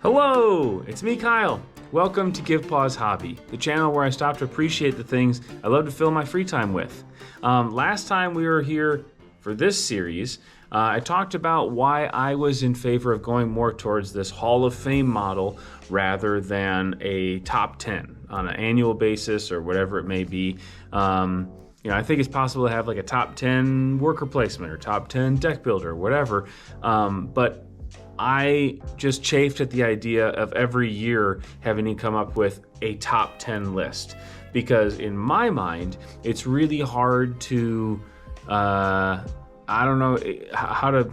Hello, it's me, Kyle. Welcome to Give Pause Hobby, the channel where I stop to appreciate the things I love to fill my free time with. Last time we were here for this series, I talked about why I was in favor of going more towards this Hall of Fame model rather than a top 10 on an annual basis or whatever it may be. I think it's possible to have like a top 10 worker placement or top 10 deck builder, whatever. But I just chafed at the idea of every year having to come up with a top 10 list, because in my mind, it's really hard to, I don't know how to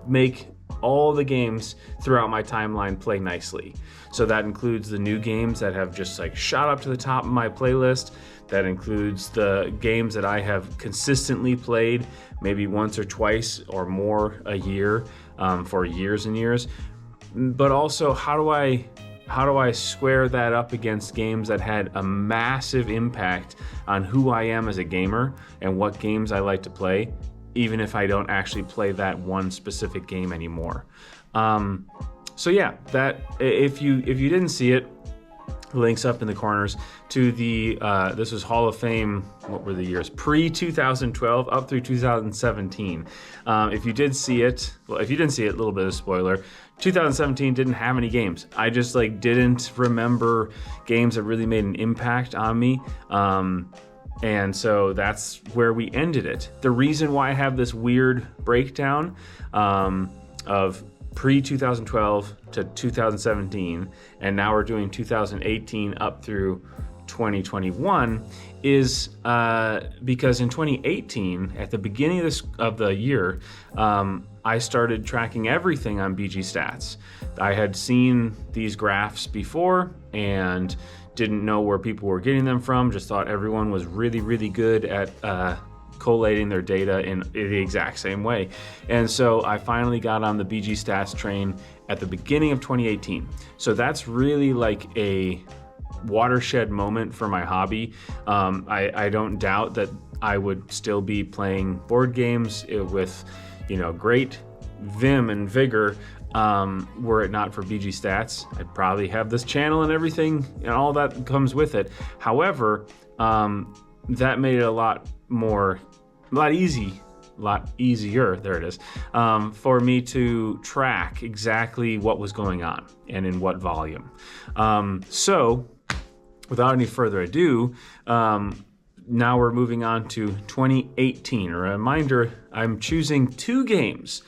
make all the games throughout my timeline play nicely. So that includes the new games that have just shot up to the top of my playlist. That includes the games that I have consistently played, maybe once or twice or more a year for years and years. But also, how do I square that up against games that had a massive impact on who I am as a gamer and what games I like to play, even if I don't actually play that one specific game anymore. So yeah, that if you didn't see it, links up in the corners to the this was Hall of Fame. What were the years? Pre-2012 up through 2017. If you did see it, well, if you didn't see it, a little bit of spoiler. 2017 didn't have any games. I just didn't remember games that really made an impact on me. And so that's where we ended it. The reason why I have this weird breakdown of pre-2012 to 2017, and now we're doing 2018 up through 2021, is because in 2018, at the beginning of the year, I started tracking everything on BG Stats. I had seen these graphs before and didn't know where people were getting them from, just thought everyone was really, really good at collating their data in the exact same way. And so I finally got on the BG Stats train at the beginning of 2018. So that's really like a watershed moment for my hobby. I don't doubt that I would still be playing board games with, great vim and vigor. Were it not for BG Stats, I'd probably have this channel and everything and all that comes with it. However, that made it a lot easier, there it is, for me to track exactly what was going on and in what volume. So without any further ado, now we're moving on to 2018. A reminder, I'm choosing two games.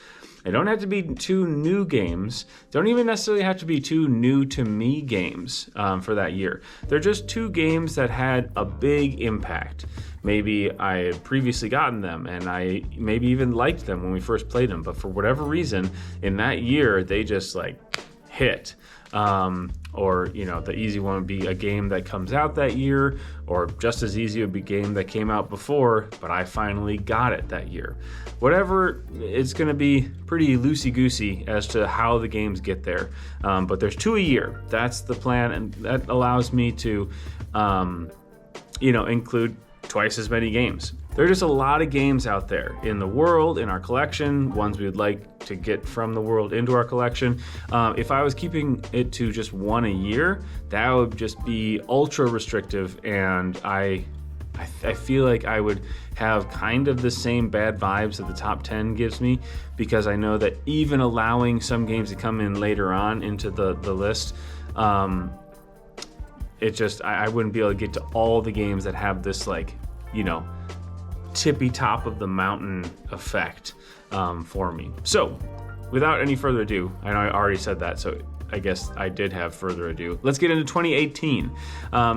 They don't have to be two new games. Don't even necessarily have to be two new to me games for that year. They're just two games that had a big impact. Maybe I had previously gotten them and I maybe even liked them when we first played them, but for whatever reason in that year, they just hit. Or the easy one would be a game that comes out that year, or just as easy would be a game that came out before, but I finally got it that year. Whatever, it's going to be pretty loosey-goosey as to how the games get there. But there's two a year. That's the plan, and that allows me to, include twice as many games. There are just a lot of games out there in the world, in our collection, ones we would like to get from the world into our collection. If I was keeping it to just one a year, that would just be ultra restrictive, and I feel like I would have kind of the same bad vibes that the top 10 gives me, because I know that even allowing some games to come in later on into the list, it just, I wouldn't be able to get to all the games that have this tippy top of the mountain effect for me. So without any further ado, I know I already said that, so I guess I did have further ado. Let's get into 2018.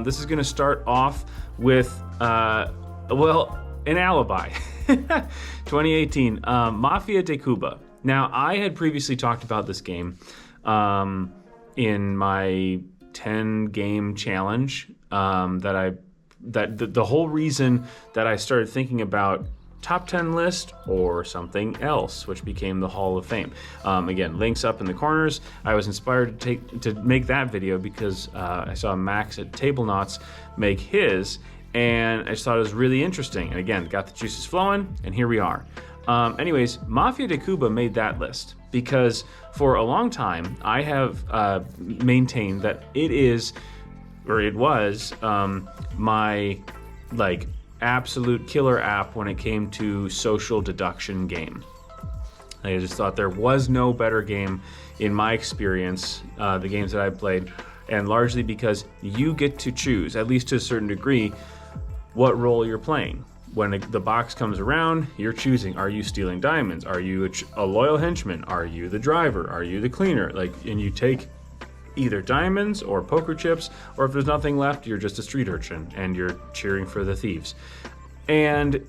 This is going to start off with, an alibi. 2018, Mafia de Cuba. Now, I had previously talked about this game in my 10-game challenge the whole reason that I started thinking about top 10 list or something else, which became the Hall of Fame. Again, links up in the corners. I was inspired to make that video because I saw Max at Table Knots make his, and I just thought it was really interesting. And again, got the juices flowing, and here we are. Anyways, Mafia de Cuba made that list because for a long time I have maintained that it was my like absolute killer app when it came to social deduction game. I just thought there was no better game in my experience, the games that I've played, and largely because you get to choose, at least to a certain degree, what role you're playing. When the box comes around, you're choosing, are you stealing diamonds? Are you a loyal henchman? Are you the driver? Are you the cleaner? And you take either diamonds or poker chips, or if there's nothing left, you're just a street urchin and you're cheering for the thieves. And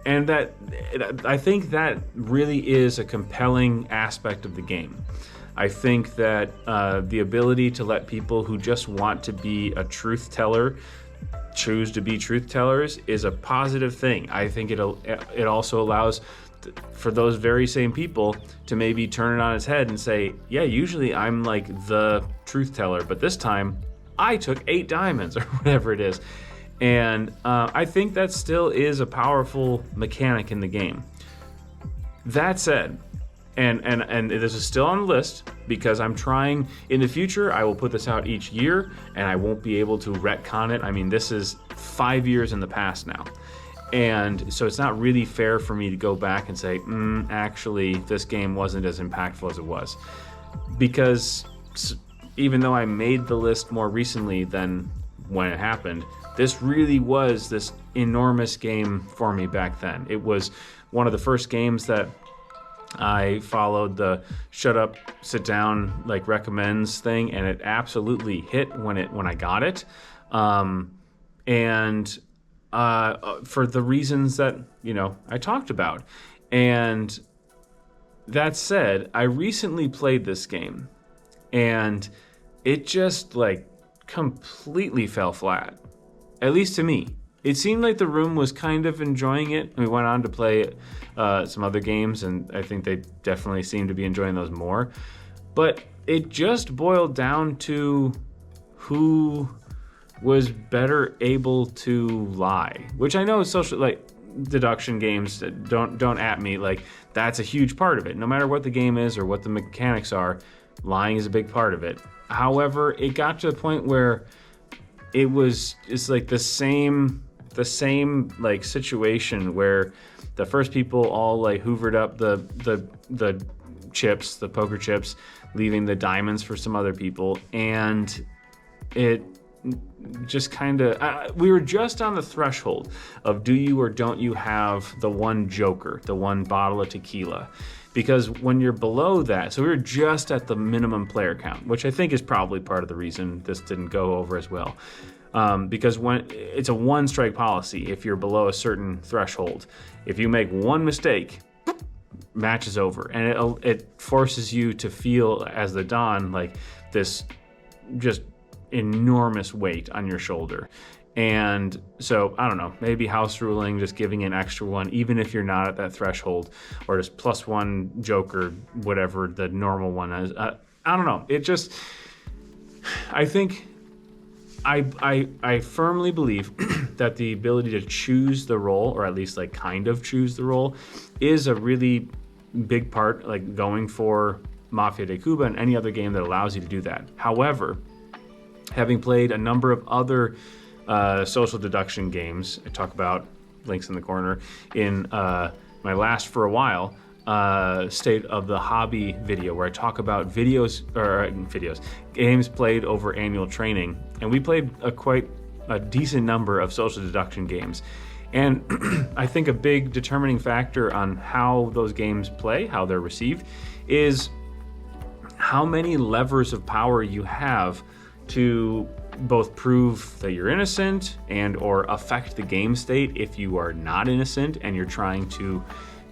that, I think that really is a compelling aspect of the game. I think that the ability to let people who just want to be a truth teller choose to be truth tellers is a positive thing. I think it also allows for those very same people to maybe turn it on its head and say, yeah, usually I'm like the truth teller, but this time I took 8 diamonds or whatever it is. And I think that still is a powerful mechanic in the game. That said, and this is still on the list because I'm trying in the future. I will put this out each year and I won't be able to retcon it. I mean, this is 5 years in the past now. And so it's not really fair for me to go back and say, actually, this game wasn't as impactful as it was. Because even though I made the list more recently than when it happened, this really was this enormous game for me back then. It was one of the first games that I followed the shut up, sit down, like recommends thing, and it absolutely hit when I got it. For the reasons that, I talked about. And that said, I recently played this game and it just like completely fell flat, at least to me. It seemed like the room was kind of enjoying it. We went on to play some other games, and I think they definitely seemed to be enjoying those more. But it just boiled down to who was better able to lie, which I know is social, like deduction games. Don't at me. Like that's a huge part of it. No matter what the game is or what the mechanics are, lying is a big part of it. However, it got to a point where it's like the same like situation where the first people all like hoovered up the chips, the poker chips, leaving the diamonds for some other people, and it just kind of we were just on the threshold of do you or don't you have the one joker, the one bottle of tequila. Because when you're below that, so we were just at the minimum player count, which I think is probably part of the reason this didn't go over as well. Because when it's a one strike policy, if you're below a certain threshold, if you make one mistake, match is over, and it forces you to feel as the Don like this just enormous weight on your shoulder. And so I don't know, maybe house ruling, just giving an extra one, even if you're not at that threshold, or just +1 joker, whatever the normal one is. I don't know. It just, I think. I firmly believe that the ability to choose the role, or at least like kind of choose the role, is a really big part, like going for Mafia de Cuba and any other game that allows you to do that. However, having played a number of other social deduction games, I talk about links in the corner, in my last for a while, State of the Hobby video, where I talk about games played over annual training, and we played quite a decent number of social deduction games. And I think a big determining factor on how those games play, how they're received, is how many levers of power you have to both prove that you're innocent and or affect the game state if you are not innocent and you're trying to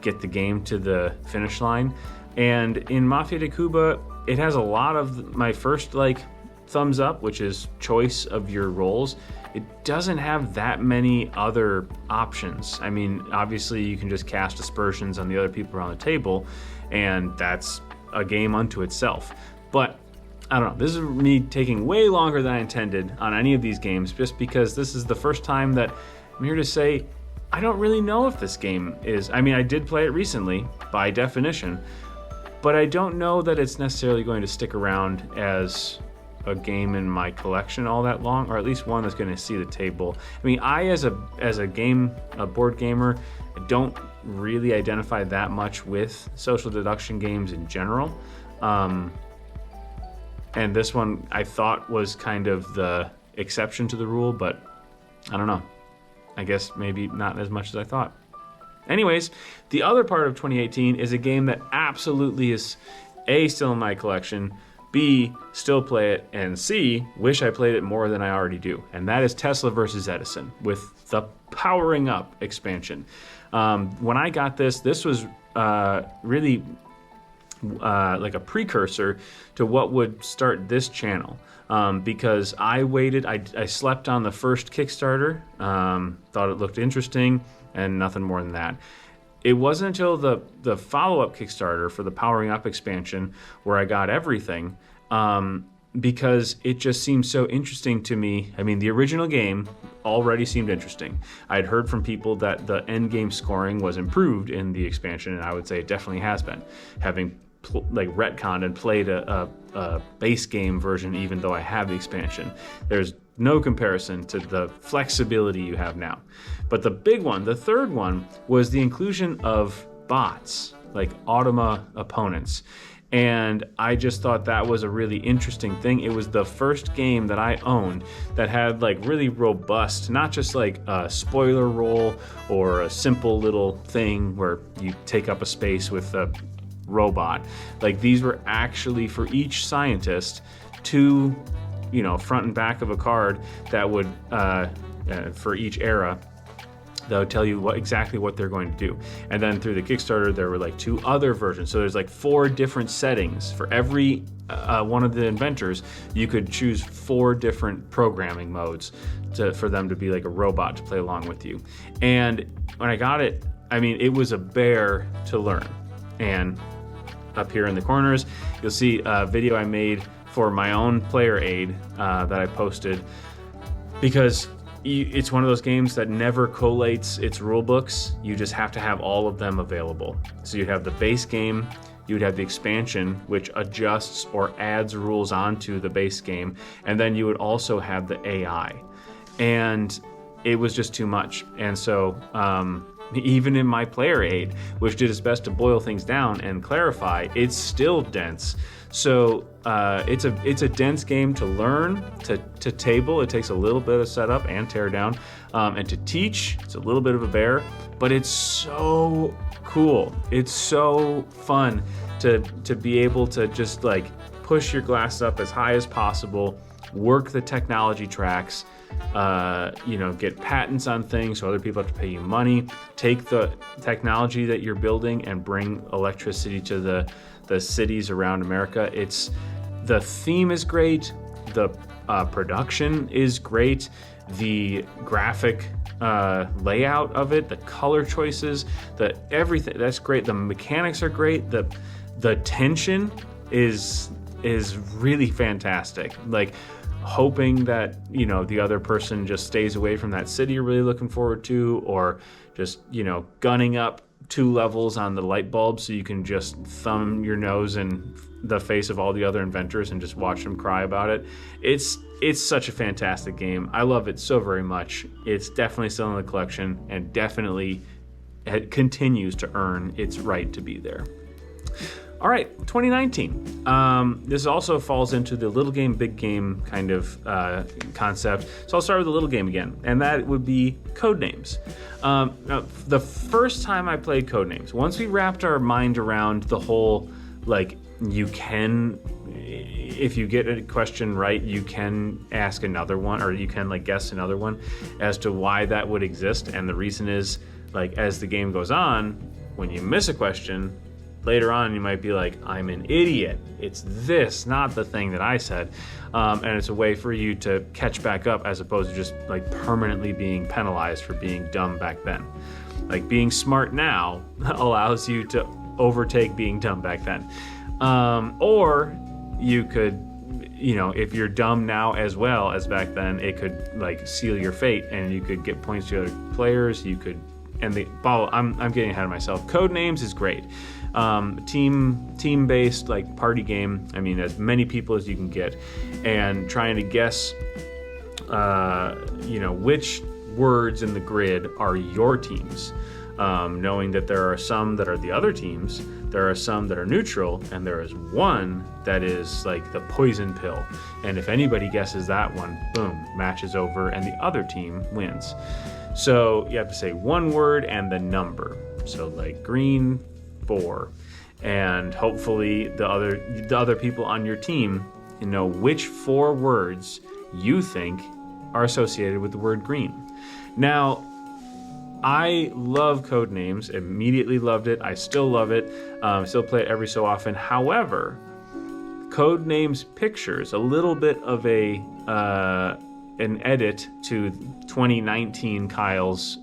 get the game to the finish line. And in Mafia de Cuba, it has a lot of my first like thumbs up, which is choice of your roles. It doesn't have that many other options. I mean, obviously you can just cast aspersions on the other people around the table, and that's a game unto itself. But I don't know, this is me taking way longer than I intended on any of these games, just because this is the first time that I'm here to say I don't really know if this game is, I mean, I did play it recently by definition, but I don't know that it's necessarily going to stick around as a game in my collection all that long, or at least one that's going to see the table. I mean, I as a board gamer, don't really identify that much with social deduction games in general. And this one I thought was kind of the exception to the rule, but I don't know. I guess maybe not as much as I thought. Anyways, the other part of 2018 is a game that absolutely is A, still in my collection, B, still play it, and C, wish I played it more than I already do. And that is Tesla versus Edison with the Powering Up expansion. When I got this was really like a precursor to what would start this channel. Because I waited, I slept on the first Kickstarter, thought it looked interesting, and nothing more than that. It wasn't until the follow-up Kickstarter for the Powering Up expansion where I got everything, because it just seemed so interesting to me. I mean, the original game already seemed interesting. I'd heard from people that the end game scoring was improved in the expansion, and I would say it definitely has been, having retconned and played a base game version, even though I have the expansion. There's no comparison to the flexibility you have now. But the big one, the third one, was the inclusion of bots, like automa opponents. And I just thought that was a really interesting thing. It was the first game that I owned that had like really robust, not just like a spoiler roll or a simple little thing where you take up a space with a robot. Like, these were actually for each scientist two, front and back of a card that would, for each era, that would tell you exactly what they're going to do. And then through the Kickstarter, there were like 2 other versions. So there's like 4 different settings for every one of the inventors. You could choose 4 different programming modes for them to be like a robot to play along with you. And when I got it, I mean, it was a bear to learn. And up here in the corners, you'll see a video I made for my own player aid that I posted, because it's one of those games that never collates its rule books. You just have to have all of them available. So you'd have the base game, you would have the expansion, which adjusts or adds rules onto the base game, and then you would also have the AI. And it was just too much. And so even in my player aid, which did its best to boil things down and clarify, it's still dense. So it's a dense game to learn, to table. It takes a little bit of setup and tear down, and to teach. It's a little bit of a bear, but it's so cool. It's so fun to be able to just like push your glass up as high as possible, work the technology tracks, get patents on things so other people have to pay you money, take the technology that you're building and bring electricity to the cities around America. The theme is great, the production is great, the graphic layout of it, the color choices, everything, that's great. The mechanics are great. The tension is really fantastic. Like, hoping that the other person just stays away from that city you're really looking forward to, or just gunning up 2 levels on the light bulb so you can just thumb your nose in the face of all the other inventors and just watch them cry about it. It's such a fantastic game. I love it so very much. It's definitely still in the collection, and definitely it continues to earn its right to be there. All right, 2019. This also falls into the little game, big game kind of concept. So I'll start with the little game again, and that would be Codenames. Now, the first time I played Codenames, once we wrapped our mind around the whole, like, you can, if you get a question right, you can ask another one, or you can like guess another one as to why that would exist. And the reason is, like, as the game goes on, when you miss a question, later on, you might be like, I'm an idiot. It's this, not the thing that I said. And it's a way for you to catch back up, as opposed to just like permanently being penalized for being dumb back then. Like, being smart now allows you to overtake being dumb back then. Or you could, if you're dumb now as well as back then, it could like seal your fate, and you could get points to other players. You could I'm getting ahead of myself. Codenames is great. Team-based, like, party game. I mean, as many people as you can get, and trying to guess, which words in the grid are your teams. Knowing that there are some that are the other teams, there are some that are neutral, and there is one that is like the poison pill. And if anybody guesses that one, boom, match is over, and the other team wins. So you have to say one word and the number. So like green 4, and hopefully the other people on your team know which 4 words you think are associated with the word green. Now, I love Codenames, immediately loved it. I still love it, still play it every so often. However, Codenames Pictures, a little bit of an edit to 2019 Kyle's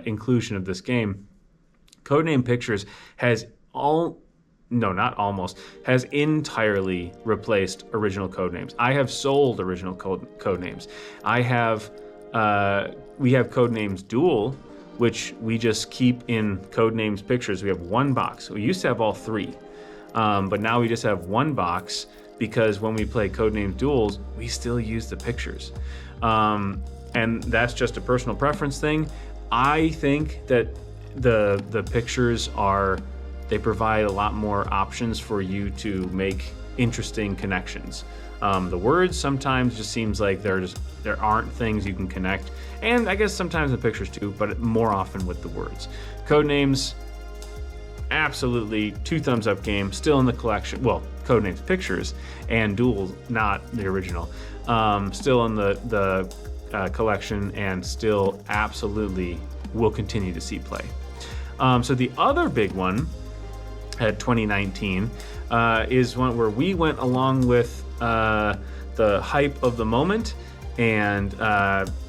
inclusion of this game. Codename Pictures has entirely replaced original Codenames. I have sold original Codenames. We have Codenames Duel, which we just keep in Codenames Pictures. We have one box. We used to have all 3, but now we just have one box because when we play Codenames Duels, we still use the pictures. And that's just a personal preference thing. I think that the pictures they provide a lot more options for you to make interesting connections. The words sometimes just seems like there aren't things you can connect, and I guess sometimes the pictures too, but more often with the words. Codenames, absolutely 2 thumbs up game, still in the collection. Well, Codenames Pictures and Duel, not the original, still in the collection, and still absolutely will continue to see play. So the other big one at 2019 is one where we went along with the hype of the moment, and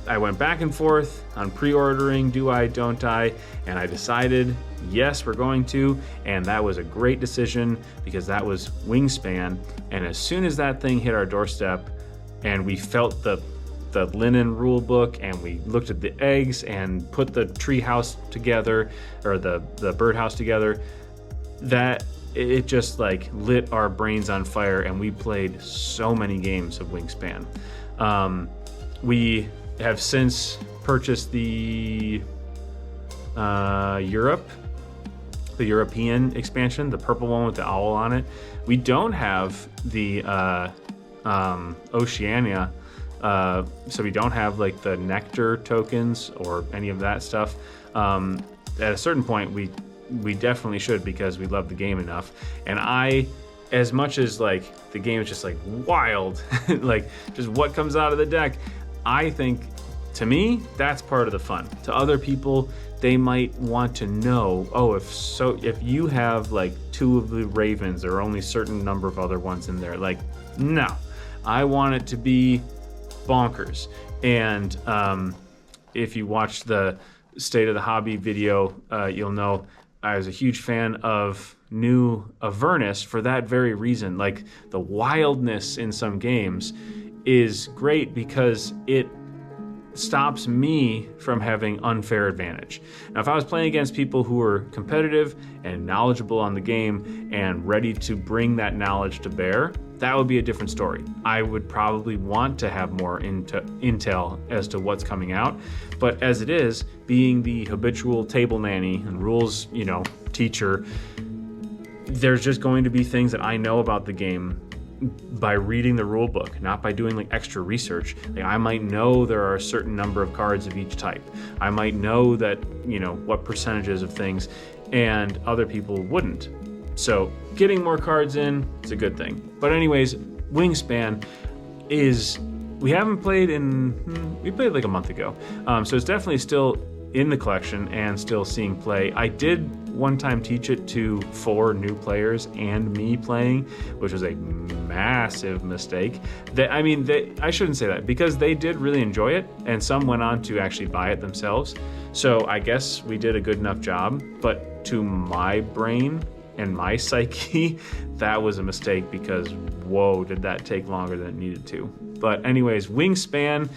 I went back and forth on pre-ordering, do I, don't I, and I decided yes, we're going to, and that was a great decision because that was Wingspan. And as soon as that thing hit our doorstep and we felt the linen rule book, and we looked at the eggs and put the tree house together, or the birdhouse together, that it just like lit our brains on fire, and we played so many games of Wingspan. We have since purchased the European expansion, the purple one with the owl on it. We don't have the Oceania, so we don't have like the nectar tokens or any of that stuff. At a certain point, we definitely should, because we love the game enough. And as much as like the game is just like wild, like just what comes out of the deck, I think, to me, that's part of the fun. To other people, they might want to know, if you have like 2 of the ravens, there are only a certain number of other ones in there. Like, no, I want it to be bonkers. And if you watched the State of the Hobby video, you'll know I was a huge fan of new Avernus for that very reason. Like, the wildness in some games is great because it stops me from having unfair advantage. Now, if I was playing against people who were competitive and knowledgeable on the game and ready to bring that knowledge to bear, that would be a different story. I would probably want to have more intel as to what's coming out. But as it is, being the habitual table nanny and rules, teacher, there's just going to be things that I know about the game by reading the rule book, not by doing like extra research. Like, I might know there are a certain number of cards of each type. I might know that, what percentages of things, and other people wouldn't. So getting more cards in is a good thing. But anyways, Wingspan we haven't played we played like a month ago. So it's definitely still in the collection and still seeing play. I did one time teach it to 4 new players and me playing, which was a massive mistake. I shouldn't say that, because they did really enjoy it, and some went on to actually buy it themselves. So I guess we did a good enough job, but to my brain and my psyche, that was a mistake, because whoa, did that take longer than it needed to. But anyways, Wingspan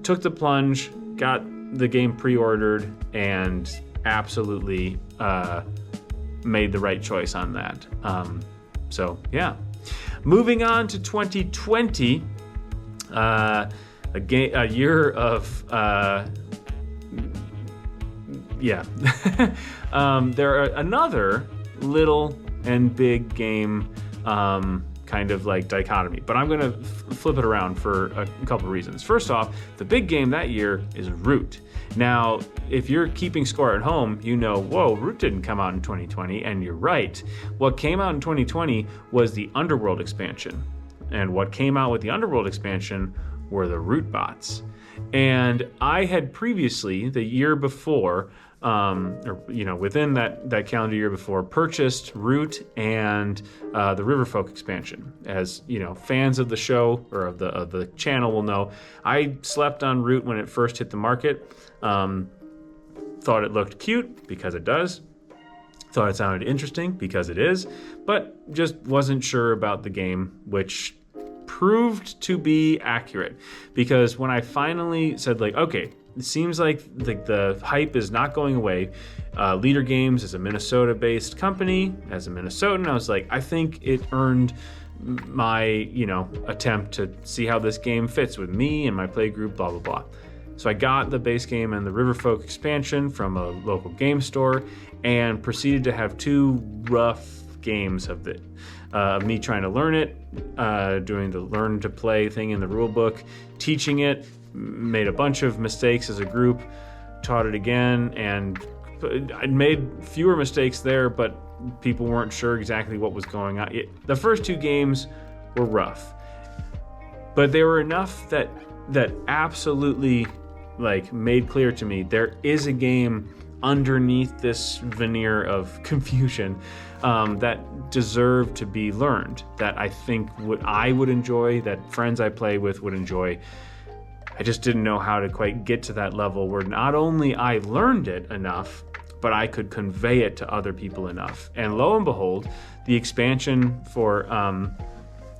took the plunge, got the game pre-ordered and absolutely made the right choice on that. So yeah. Moving on to 2020, a year of there are another little and big game kind of like dichotomy, but I'm gonna flip it around for a couple of reasons. First off, the big game that year is Root. Now, if you're keeping score at home, you know, whoa, Root didn't come out in 2020, and you're right. What came out in 2020 was the Underworld expansion, and what came out with the Underworld expansion were the Root bots. And I had previously, the year before, within that calendar year before, purchased Root and the Riverfolk expansion. As you know, fans of the show or of the channel will know, I slept on Root when it first hit the market. Thought it looked cute because it does. Thought it sounded interesting because it is, but just wasn't sure about the game, which proved to be accurate. Because when I finally said, like, okay, it seems like the hype is not going away. Leader Games is a Minnesota-based company. As a Minnesotan, I was like, I think it earned my, attempt to see how this game fits with me and my play group, blah, blah, blah. So I got the base game and the Riverfolk expansion from a local game store and proceeded to have two rough games of it. Me trying to learn it, doing the learn to play thing in the rule book, teaching it, made a bunch of mistakes as a group, taught it again, and I made fewer mistakes there, but people weren't sure exactly what was going on. The first two games were rough, but they were enough that absolutely made clear to me there is a game underneath this veneer of confusion that deserved to be learned, that I think I would enjoy, that friends I play with would enjoy. I just didn't know how to quite get to that level where not only I learned it enough, but I could convey it to other people enough. And lo and behold, the expansion for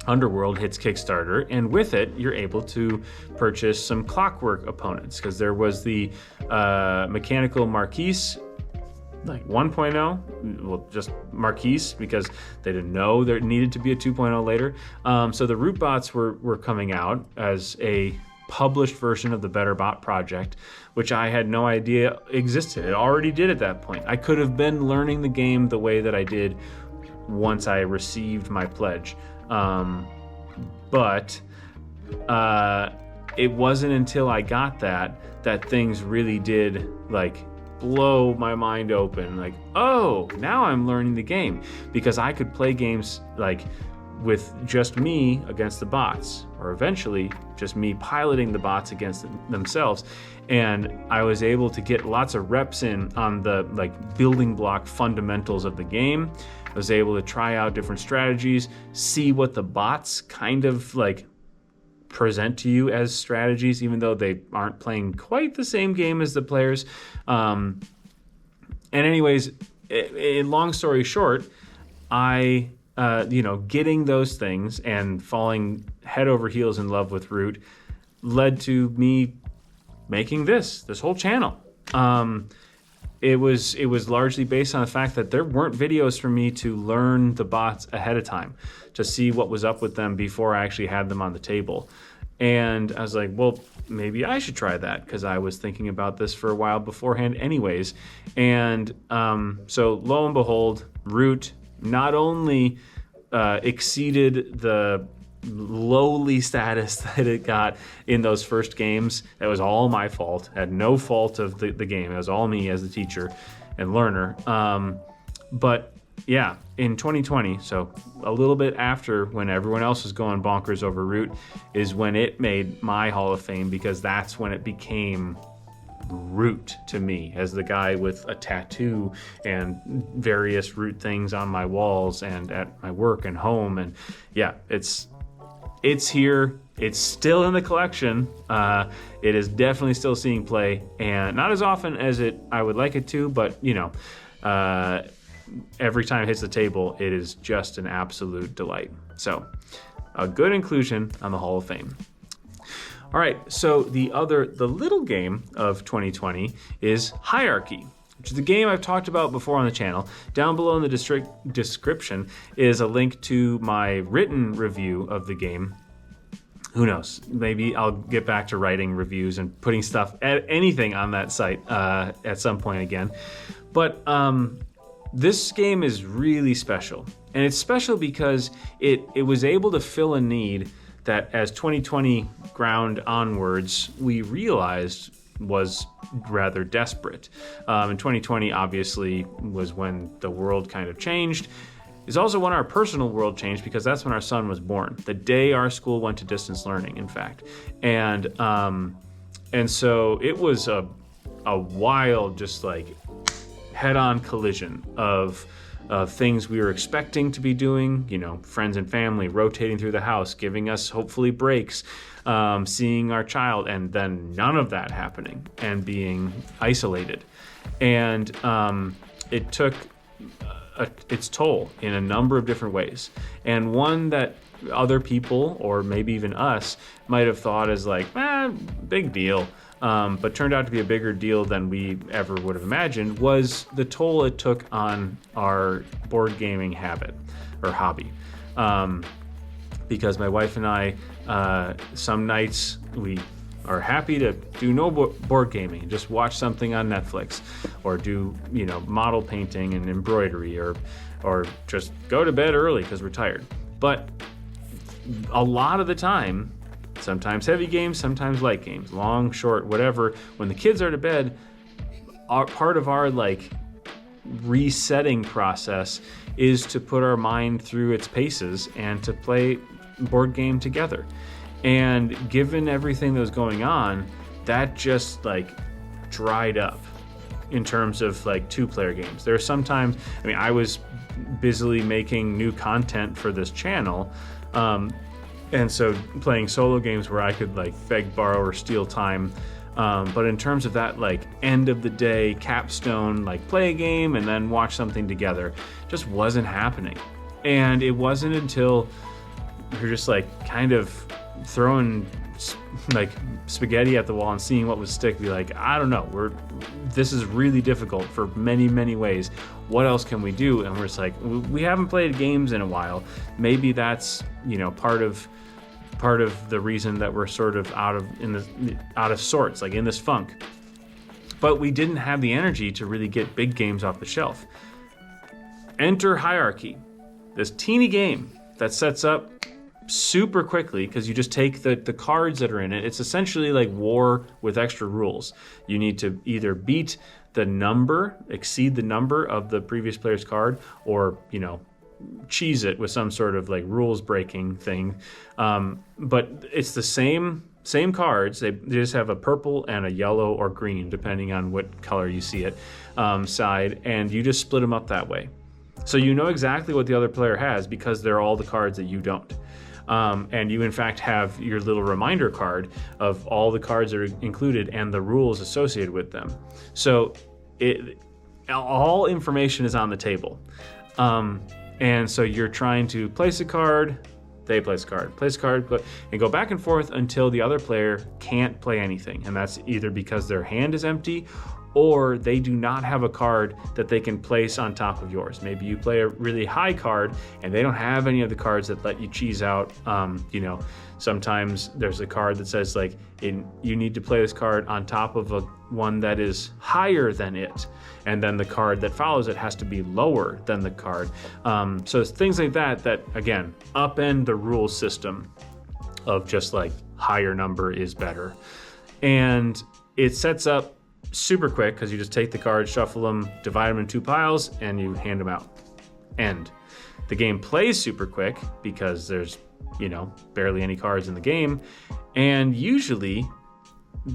Underworld hits Kickstarter, and with it, you're able to purchase some Clockwork opponents, because there was the Mechanical Marquise, 1.0, well, just Marquise, because they didn't know there needed to be a 2.0 later. So the Root bots were coming out as a published version of the Better Bot project, which I had no idea existed. It already did at that point. I could have been learning the game the way that I did once I received my pledge. But it wasn't until I got that things really did blow my mind open. Oh, now I'm learning the game, because I could play games with just me against the bots, or eventually just me piloting the bots against themselves. And I was able to get lots of reps in on the building block fundamentals of the game. I was able to try out different strategies, see what the bots kind of present to you as strategies, even though they aren't playing quite the same game as the players. And anyways, long story short, I getting those things and falling head over heels in love with Root led to me making this whole channel. It was largely based on the fact that there weren't videos for me to learn the bots ahead of time, to see what was up with them before I actually had them on the table. And I was like, well, maybe I should try that, because I was thinking about this for a while beforehand anyways. And so lo and behold, Root not only exceeded the lowly status that it got in those first games. That was all my fault. I had no fault of the game. It was all me as the teacher and learner. But yeah, in 2020, so a little bit after when everyone else was going bonkers over Root, is when it made my Hall of Fame, because that's when it became Root to me, as the guy with a tattoo and various Root things on my walls and at my work and home. And yeah, it's here. It's still in the collection. It is definitely still seeing play, and not as often as I would like it to, but every time it hits the table, it is just an absolute delight. So a good inclusion on the Hall of Fame. All right, so the little game of 2020 is Hierarchy, which is the game I've talked about before on the channel. Down below in the description is a link to my written review of the game. Who knows? Maybe I'll get back to writing reviews and putting anything on that site at some point again. But this game is really special. And it's special because it was able to fill a need that as 2020 ground onwards, we realized was rather desperate. And 2020 obviously was when the world kind of changed. It's also when our personal world changed, because that's when our son was born. The day our school went to distance learning, in fact. And so it was a wild, just like head-on collision of things we were expecting to be doing, friends and family rotating through the house, giving us hopefully breaks, seeing our child, and then none of that happening and being isolated. And it took its toll in a number of different ways. And one that other people, or maybe even us, might have thought as like, big deal. But turned out to be a bigger deal than we ever would have imagined, was the toll it took on our board gaming habit or hobby. Because my wife and I, some nights we are happy to do no board gaming and just watch something on Netflix, or do model painting and embroidery, or just go to bed early because we're tired. But a lot of the time, sometimes heavy games, sometimes light games, long, short, whatever. When the kids are to bed, part of our resetting process is to put our mind through its paces and to play board game together. And given everything that was going on, that just dried up in terms of 2-player games. There are sometimes, I was busily making new content for this channel, and so playing solo games where I could beg, borrow, or steal time. But in terms of that end of the day capstone, play a game and then watch something together, just wasn't happening. And it wasn't until you're just kind of throwing spaghetti at the wall and seeing what would stick, be I don't know, this is really difficult for many, many ways. What else can we do? And we're just we haven't played games in a while. Maybe that's part of the reason that we're sort of out of sorts, in this funk. But we didn't have the energy to really get big games off the shelf. Enter Hierarchy, this teeny game that sets up super quickly because you just take the cards that are in it. It's essentially war with extra rules. You need to either beat the number, exceed the number of the previous player's card, or cheese it with some sort of rules breaking thing. But it's the same cards. They just have a purple and a yellow or green, depending on what color you see it, side, and you just split them up that way. So you know exactly what the other player has because they're all the cards that you don't. And you in fact have your little reminder card of all the cards that are included and the rules associated with them. So all information is on the table. And so you're trying to place a card, they place a card, and go back and forth until the other player can't play anything. And that's either because their hand is empty or they do not have a card that they can place on top of yours. Maybe you play a really high card and they don't have any of the cards that let you cheese out. Sometimes there's a card that says you need to play this card on top of one that is higher than it. And then the card that follows it has to be lower than the card. So it's things like that again, upend the rule system of just higher number is better. And it sets up super quick because you just take the cards, shuffle them, divide them in 2 piles, and you hand them out. End. The game plays super quick because there's, barely any cards in the game. And usually,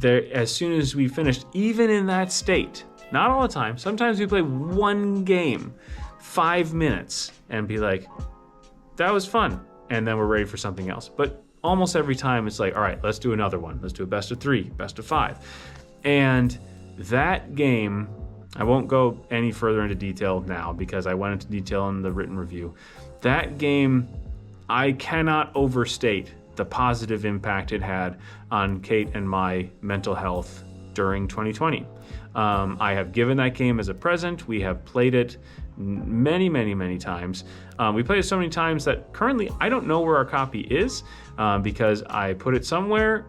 as soon as we finished, even in that state, not all the time, sometimes we play one game, 5 minutes, and be that was fun. And then we're ready for something else. But almost every time it's all right, let's do another one. Let's do a best of 3, best of 5. And that game, I won't go any further into detail now because I went into detail in the written review. That game, I cannot overstate the positive impact it had on Kate and my mental health during 2020. I have given that game as a present. We have played it many times. We played it so many times that currently I don't know where our copy is, because I put it somewhere,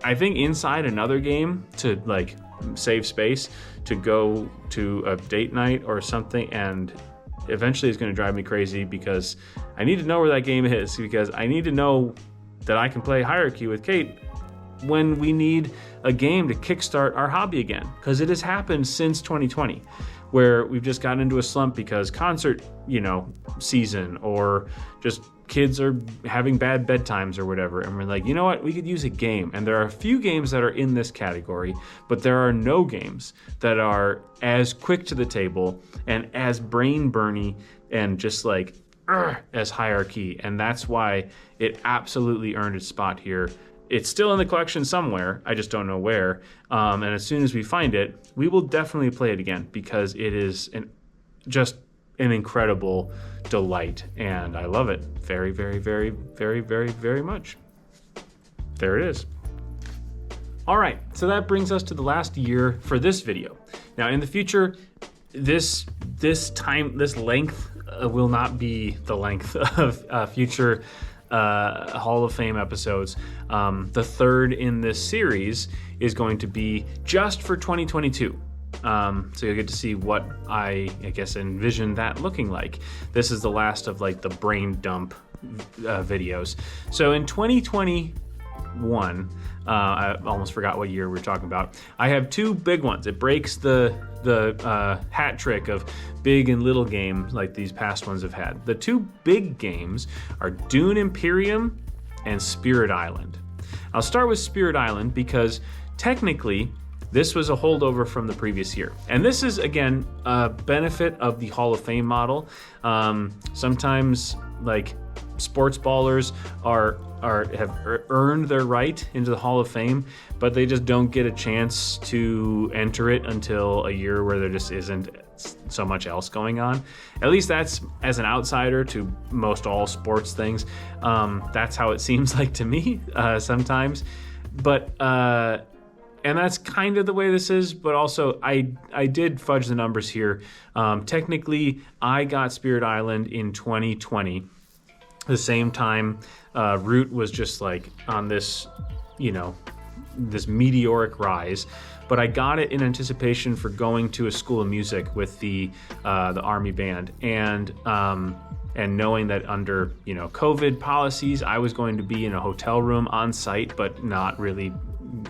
I think inside another game to like save space to go to a date night or something, and eventually it's going to drive me crazy because I need to know where that game is, because I need to know that I can play Hierarchy with Kate when we need a game to kickstart our hobby again, because it has happened since 2020 where we've just gotten into a slump because concert, season, or just kids are having bad bedtimes or whatever, and we're like, you know what, we could use a game. And there are a few games that are in this category, but there are no games that are as quick to the table and as brain burny and just like as Hierarchy, and that's why it absolutely earned its spot here. It's still in the collection somewhere, I just don't know where, and as soon as we find it, we will definitely play it again, because it is just an incredible delight, and I love it very much. There it is. All right, so that brings us to the last year for this video. Now, in the future, this length will not be the length of future Hall of Fame episodes. The third in this series is going to be just for 2022. So you'll get to see what I guess envision that looking like. This is the last of like the brain dump videos. So in 2021, I almost forgot what year we were talking about. I have two big ones. It breaks the hat trick of big and little games like these past ones have had. The two big games are Dune Imperium and Spirit Island. I'll start with Spirit Island because technically this was a holdover from the previous year. And this is, again, a benefit of the Hall of Fame model. Sometimes, like, sports ballers have earned their right into the Hall of Fame, but they just don't get a chance to enter it until a year where there just isn't so much else going on. At least that's, as an outsider to most all sports things, that's how it seems like to me sometimes. But and that's kind of the way this is, but also I did fudge the numbers here. Technically, I got Spirit Island in 2020, the same time Root was just like on this, this meteoric rise. But I got it in anticipation for going to a school of music with the Army band, and knowing that under COVID policies, I was going to be in a hotel room on site, but not really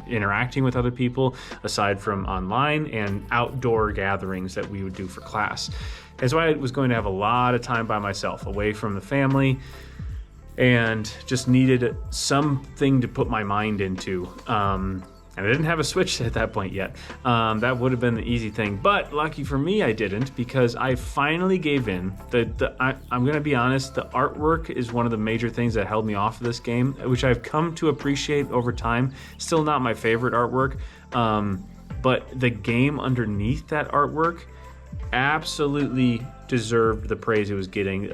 interacting with other people aside from online and outdoor gatherings that we would do for class. And so I was going to have a lot of time by myself, away from the family, and just needed something to put my mind into. And I didn't have a Switch at that point yet. That would have been the easy thing, but lucky for me, I didn't, because I finally gave in. I'm gonna be honest, the artwork is one of the major things that held me off of this game, which I've come to appreciate over time. Still not my favorite artwork, but the game underneath that artwork absolutely deserved the praise it was getting.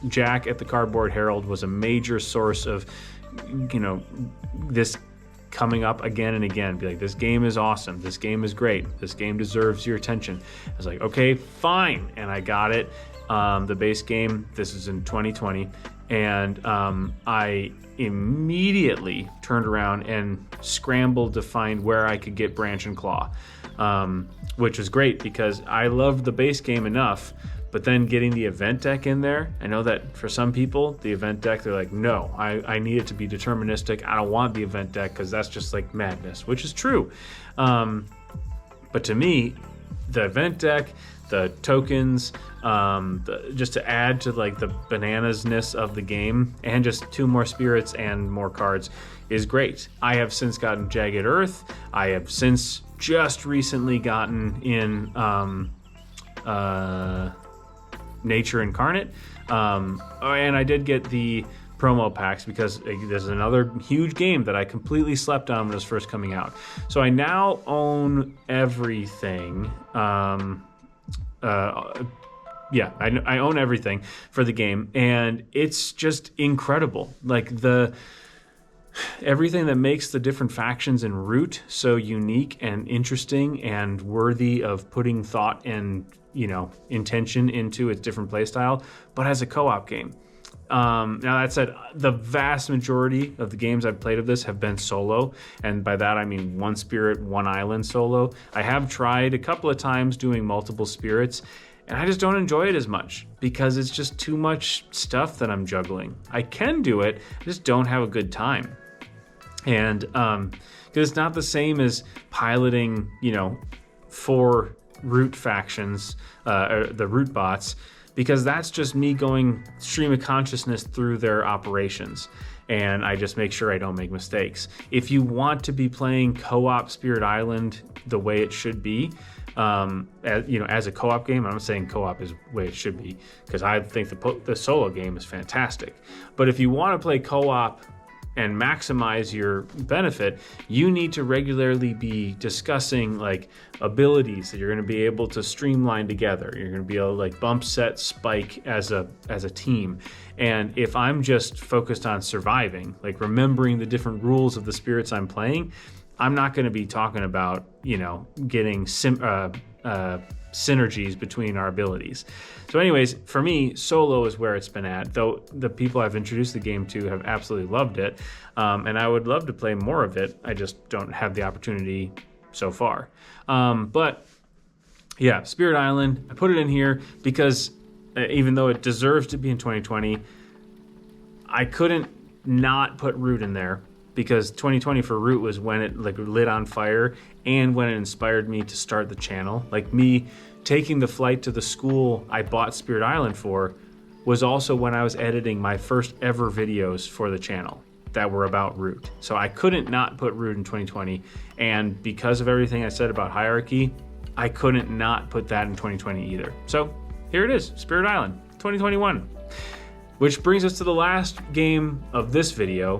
Jack at the Cardboard Herald was a major source of, this coming up again and again, be like, this game is awesome, this game is great, this game deserves your attention. I was like, okay, fine, and I got it. The base game, this is in 2020, and I immediately turned around and scrambled to find where I could get Branch and Claw, which was great because I loved the base game enough. But then getting the event deck in there, I know that for some people, the event deck, they're like, no, I need it to be deterministic. I don't want the event deck because that's just like madness, which is true. But to me, the event deck, the tokens, just to add to like the bananasness of the game, and just 2 more spirits and more cards is great. I have since gotten Jagged Earth. I have since just recently gotten in Nature Incarnate, and I did get the promo packs because there's another huge game that I completely slept on when it was first coming out. So I now own everything. I own everything for the game, and it's just incredible. Like everything that makes the different factions in Root so unique and interesting and worthy of putting thought and, intention into its different playstyle, but as a co-op game. Now that said, the vast majority of the games I've played of this have been solo, and by that I mean one spirit, one island solo. I have tried a couple of times doing multiple spirits, and I just don't enjoy it as much because it's just too much stuff that I'm juggling. I can do it, I just don't have a good time. And because it's not the same as piloting, 4 Root factions, or the Root bots, because that's just me going stream of consciousness through their operations, and I just make sure I don't make mistakes. If you want to be playing co-op Spirit Island the way it should be, as a co-op game, I'm not saying co-op is the way it should be, because I think the solo game is fantastic. But if you want to play co-op and maximize your benefit, you need to regularly be discussing like abilities that you're going to be able to streamline together. You're going to be able to like bump, set, spike as a team. And if I'm just focused on surviving, like remembering the different rules of the spirits I'm playing, I'm not going to be talking about, getting synergies between our abilities. So anyways, for me, solo is where it's been at, though the people I've introduced the game to have absolutely loved it, and I would love to play more of it. I just don't have the opportunity so far. But yeah, Spirit Island, I put it in here because even though it deserves to be in 2020, I couldn't not put Root in there, because 2020 for Root was when it like lit on fire and when it inspired me to start the channel. Like me taking the flight to the school I bought Spirit Island for was also when I was editing my first ever videos for the channel that were about Root. So I couldn't not put Root in 2020, and because of everything I said about hierarchy, I couldn't not put that in 2020 either. So here it is, Spirit Island 2021. Which brings us to the last game of this video,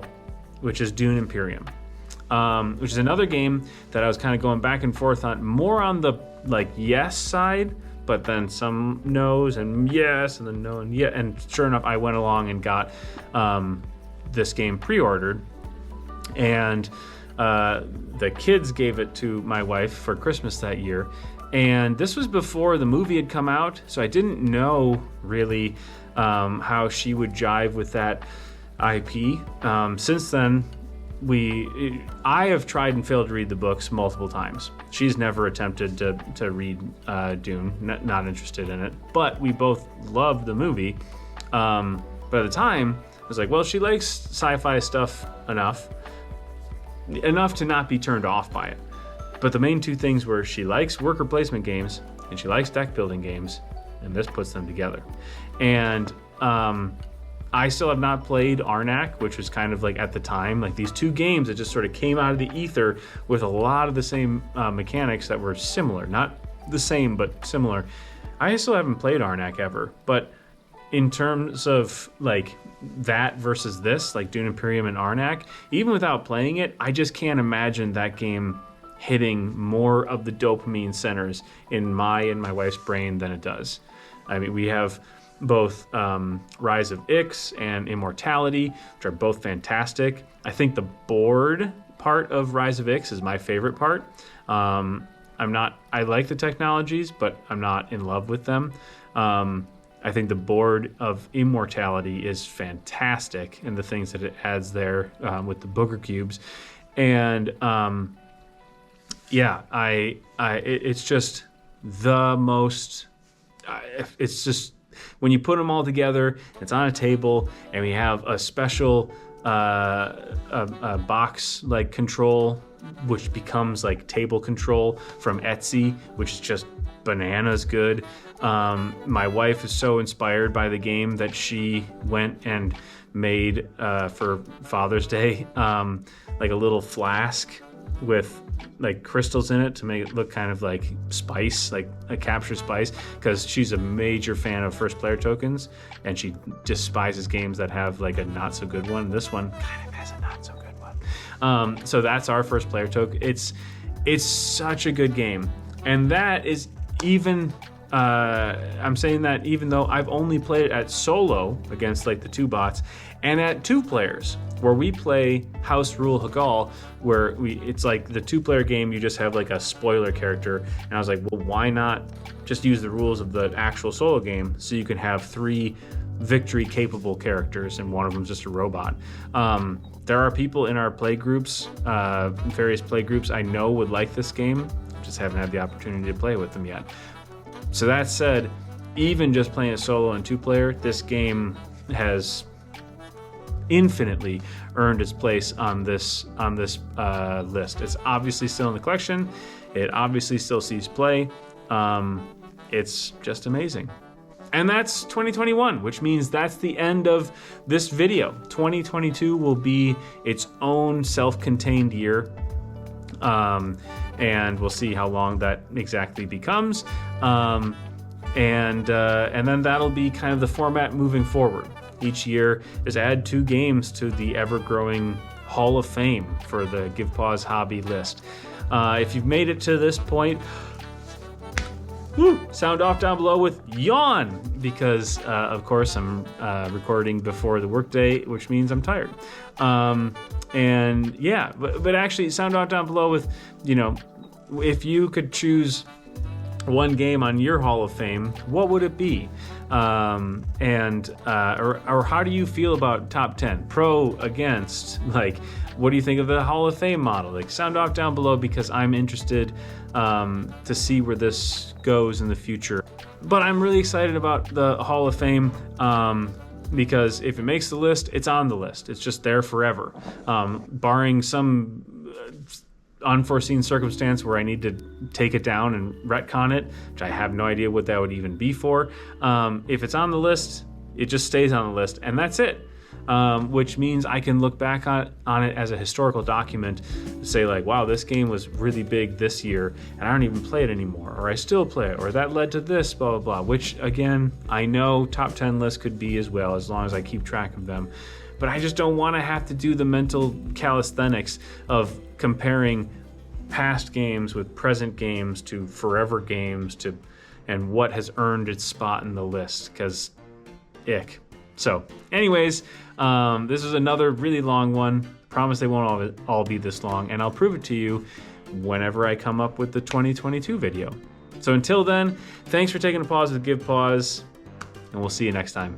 which is Dune Imperium, which is another game that I was kind of going back and forth on, more on the like yes side, but then some no's and yes, and then no and yeah, and sure enough, I went along and got this game pre-ordered, and the kids gave it to my wife for Christmas that year, and this was before the movie had come out, so I didn't know really how she would jive with that IP. Since then, I have tried and failed to read the books multiple times. She's never attempted to read Dune, not interested in it, but we both loved the movie. But at the time, I was like, well, she likes sci-fi stuff enough to not be turned off by it. But the main two things were she likes worker placement games and she likes deck building games, and this puts them together. And I still have not played Arnak, which was kind of like at the time, like these two games that just sort of came out of the ether with a lot of the same mechanics that were similar. Not the same, but similar. I still haven't played Arnak ever, but in terms of like that versus this, like Dune Imperium and Arnak, even without playing it, I just can't imagine that game hitting more of the dopamine centers in my and my wife's brain than it does. I mean, we have both Rise of Ix and Immortality, which are both fantastic. I think the board part of Rise of Ix is my favorite part. I like the technologies, but I'm not in love with them. I think the board of Immortality is fantastic, and the things that it adds there with the booger cubes. And it's just the most, it's just, when you put them all together, it's on a table, and we have a special a box like control, which becomes like table control from Etsy, which is just bananas good. My wife is so inspired by the game that she went and made for Father's Day like a little flask with like crystals in it to make it look kind of like spice, like a capture spice, because she's a major fan of first player tokens and she despises games that have like a not so good one. This one kind of has a not so good one. So that's our first player token. It's such a good game, and that is even I'm saying that even though I've only played it at solo against like the 2 bots and at 2 players, where we play House Rule Hagal, where it's like the 2-player game, you just have like a spoiler character. And I was like, well, why not just use the rules of the actual solo game so you can have 3 victory capable characters and one of them's just a robot. There are people in our play groups, various play groups I know would like this game, just haven't had the opportunity to play with them yet. So that said, even just playing it solo and 2-player, this game has infinitely earned its place on this list. It's obviously still in the collection. It obviously still sees play. It's just amazing. And that's 2021, which means that's the end of this video. 2022 will be its own self-contained year. And we'll see how long that exactly becomes. And then that'll be kind of the format moving forward. Each year is add 2 games to the ever-growing Hall of Fame for the Give Pause Hobby list. If you've made it to this point, sound off down below with yawn, because of course I'm recording before the workday, which means I'm tired. And yeah, but actually sound off down below with, you know, if you could choose one game on your Hall of Fame, what would it be? Or how do you feel about top 10? Pro, against, like, what do you think of the Hall of Fame model? Like, sound off down below, because I'm interested to see where this goes in the future. But I'm really excited about the Hall of Fame because if it makes the list, it's on the list. It's just there forever. Barring some unforeseen circumstance where I need to take it down and retcon it, which I have no idea what that would even be for. If it's on the list, it just stays on the list, and that's it. Which means I can look back on it as a historical document to say, like, wow, this game was really big this year and I don't even play it anymore, or I still play it, or that led to this, blah, blah, blah, which again, I know top 10 lists could be as well, as long as I keep track of them. But I just don't want to have to do the mental calisthenics of comparing past games with present games to forever games and what has earned its spot in the list, because ick. So anyways, this is another really long one. Promise they won't all be this long, and I'll prove it to you whenever I come up with the 2022 video. So until then, thanks for taking a pause to give pause, and we'll see you next time.